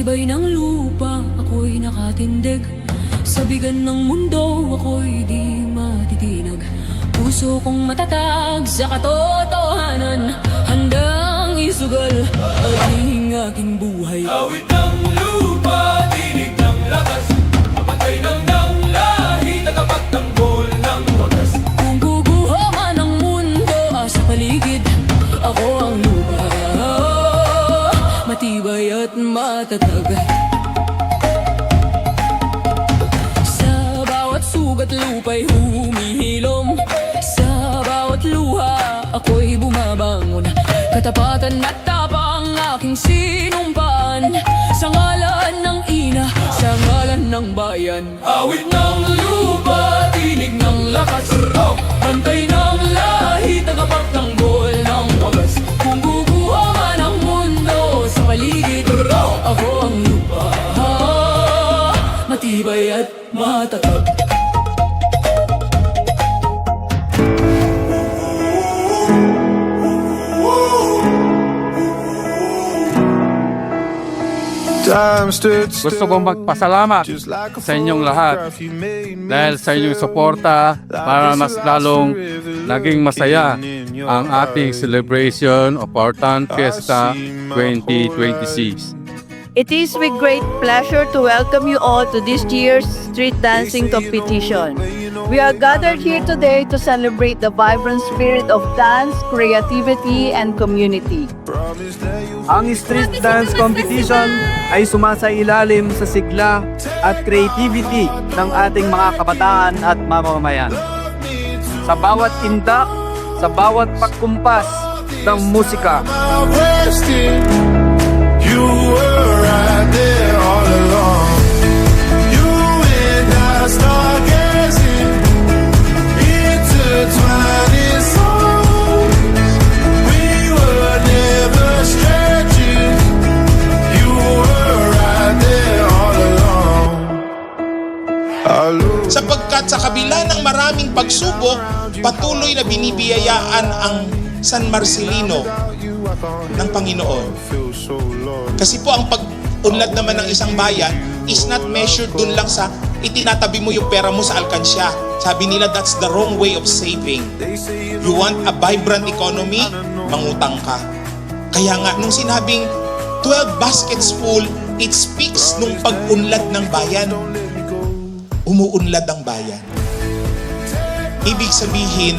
tibay ng lupa, ako'y nakatindig. Sa bigan ng mundo, ako'y di matitinag. Puso kong matatag sa katotohanan, handang isugal ang aking buhay. Awit ng lupa, tinig ng lakas, mapatay ng lahi, tagapagtanggol ng wagas. Kung guguho man ang mundo sa paligid, ako ang lupa, matibay at matatag. Sa bawat sugat lupa'y humihilom, sa bawat luha ako'y bumabangon. Katapatan at tapang aking sinumpaan, sa ngalan ng ina, sa ngalan ng bayan. Awit ng lupa, tinig ng lakas, bantay ng lahi, tagapagtanggol ng wagas. Kung guguho man ang mundo sa paligid, ako ang lupa, matibay at matatag. Gusto kong magpasalamat sa inyong lahat dahil sa inyong suporta para mas lalong naging masaya ang ating celebration of our Town Fiesta 2026. It is with great pleasure to welcome you all to this year's street dancing competition. We are gathered here today to celebrate the vibrant spirit of dance, creativity, and community. Ang street dance competition ay sumasailalim sa sigla at creativity ng ating mga kabataan at mamamayan. Sa bawat indak, sa bawat pagkumpas ng musika, you were right there all along. You and I stargazing, intertwining souls. We were never strangers. You were right there all along. Sapagkat sa kabila ng maraming pagsubok, patuloy na binibiyayaan ang San Marcelino ng Panginoon. Kasi po ang pag-unlad naman ng isang bayan is not measured dun lang sa itinatabi mo yung pera mo sa alkansya. Sabi nila, that's the wrong way of saving. You want a vibrant economy? Mangutang ka. Kaya nga, nung sinabing 12 baskets full, it speaks nung pag-unlad ng bayan. Umuunlad ang bayan. Ibig sabihin,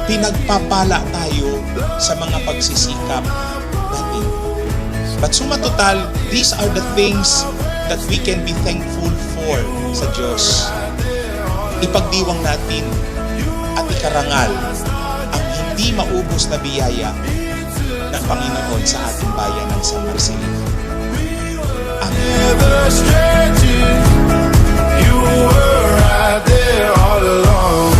pinagpapala tayo sa mga pagsisikap natin. But suma total, these are the things that we can be thankful for sa Diyos. Ipagdiwang natin at ikarangal ang hindi maubos na biyaya ng Panginoon sa ating bayan ng San Marcelino. Never strangers. You were right there all along.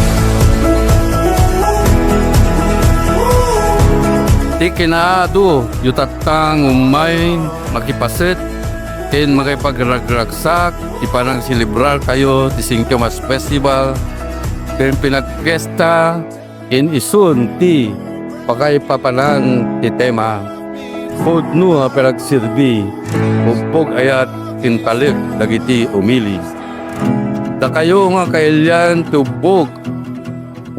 Di kinaado, yutatang umay, makipasit, ken makipagragragsak, di parang silibrar kayo, di Singkamas Festival, ken pinagkesta, ken isun, ti, pakaipapanan, ti tema, pod no peragsirbi, upog ayat, kintalip, dagiti umili. Da kayo nga kailyan, tubog,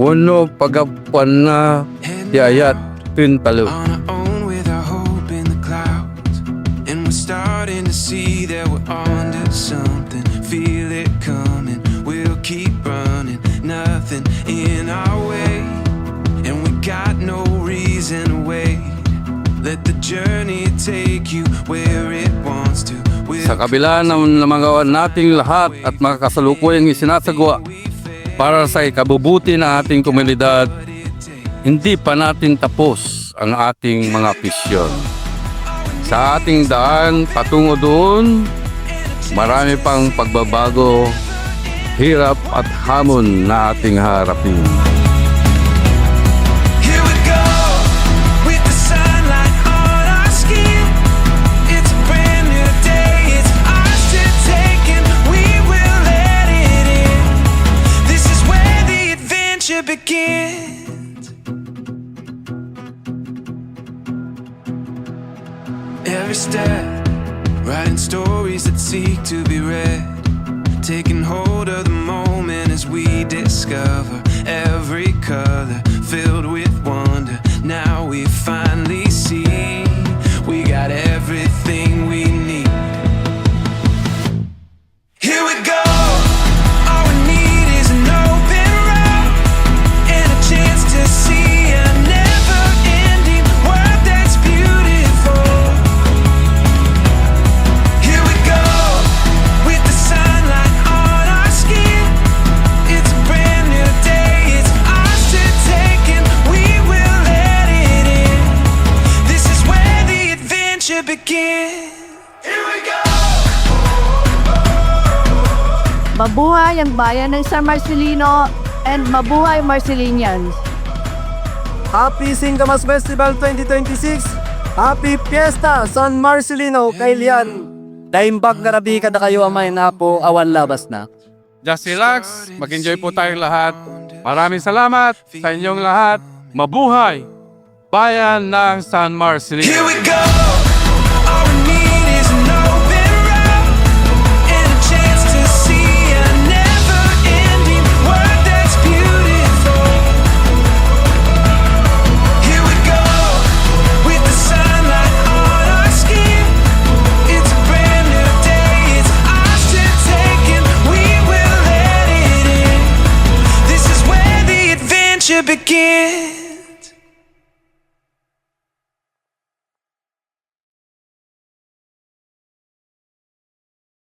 uno pagapuan na, ti ayat, kintalip. On our own with our hope in the clouds, and we're starting to see that we're onto something. Feel it coming, we'll keep running, nothing in our way, and we got no reason to wait. Let the journey take you where it wants to. Sa kabila ng namagawan nating lahat at mga kasalukuyang isinasagawa para sa ikabubuti ng ating komunidad, hindi pa natin tapos ang ating mga pisyon. Sa ating daan patungo doon, marami pang pagbabago, hirap at hamon na ating harapin. Here we go, with the sunlight on our skin. It's a brand new day, it's ours to take, and we will let it in. This is where the adventure begins. Every step writing stories that seek to be read, taking hold of the moment as we discover every color filled with wonder. Now we finally see we got everything we need. Here we go. All we need is an open road and a chance to see a never-ending world that's beautiful. Here we go, with the sunlight on our skin. It's a brand new day, it's ours to take, and we will let it in. This is where the adventure begins. Here we go. Mabuhay ang bayan ng San Marcelino and mabuhay Marcelinians! Happy Singamas Festival 2026! Happy Fiesta San Marcelino Kailian! Daimbag garabi kada kayo amay na po awan labas na. Just relax, mag-enjoy po tayong lahat. Maraming salamat sa inyong lahat. Mabuhay! Bayan ng San Marcelino! Here we go. All we need is an open road and a chance to see a never-ending world that's beautiful. Here we go, with the sunlight on our skin. It's a brand new day, it's ours to take, and we will let it in. This is where the adventure begins.